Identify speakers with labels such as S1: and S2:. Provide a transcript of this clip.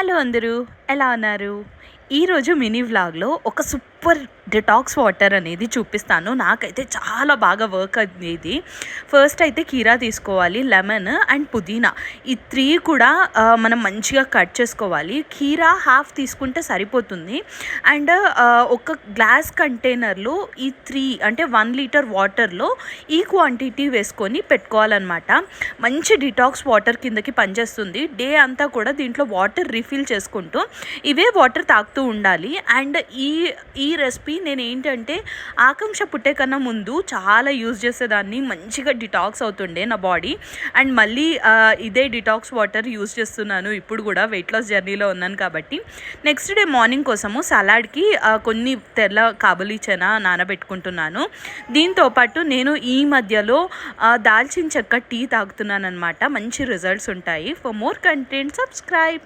S1: Hello అందరూ, ఎలా ఉన్నారు? ఈరోజు మినీ వ్లాగ్లో ఒక సూపర్ డిటాక్స్ వాటర్ అనేది చూపిస్తాను. నాకైతే చాలా బాగా వర్క్ అయింది ఇది. ఫస్ట్ అయితే కీరా తీసుకోవాలి, లెమన్ అండ్ పుదీనా, ఈ 3 కూడా మనం మంచిగా కట్ చేసుకోవాలి. కీరా హాఫ్ తీసుకుంటే సరిపోతుంది. అండ్ ఒక గ్లాస్ కంటైనర్లో ఈ 3 అంటే 1 లీటర్ వాటర్లో ఈ క్వాంటిటీ వేసుకొని పెట్టుకోవాలన్నమాట. మంచి డిటాక్స్ వాటర్ కిందకి పనిచేస్తుంది. డే అంతా కూడా దీంట్లో వాటర్ రీఫిల్ చేసుకుంటూ ఇవే వాటర్ తాగుతూ ఉండాలి. అండ్ ఈ రెసిపీ నేను ఏంటంటే ఆకాంక్ష పుట్టే కన్నా ముందు చాలా యూజ్ చేసేదాన్ని. మంచిగా డిటాక్స్ అవుతుండే నా బాడీ. అండ్ మళ్ళీ ఇదే డిటాక్స్ వాటర్ యూజ్ చేస్తున్నాను ఇప్పుడు కూడా, వెయిట్ లాస్ జర్నీలో ఉన్నాను కాబట్టి. నెక్స్ట్ డే మార్నింగ్ కోసము సలాడ్కి కొన్ని తెల్ల కాబూలీ చనా నానబెట్టుకుంటున్నాను. దీంతోపాటు నేను ఈ మధ్యలో దాల్చిన చెక్క టీ తాగుతున్నాను అనమాట. మంచి రిజల్ట్స్ ఉంటాయి. For more content subscribe.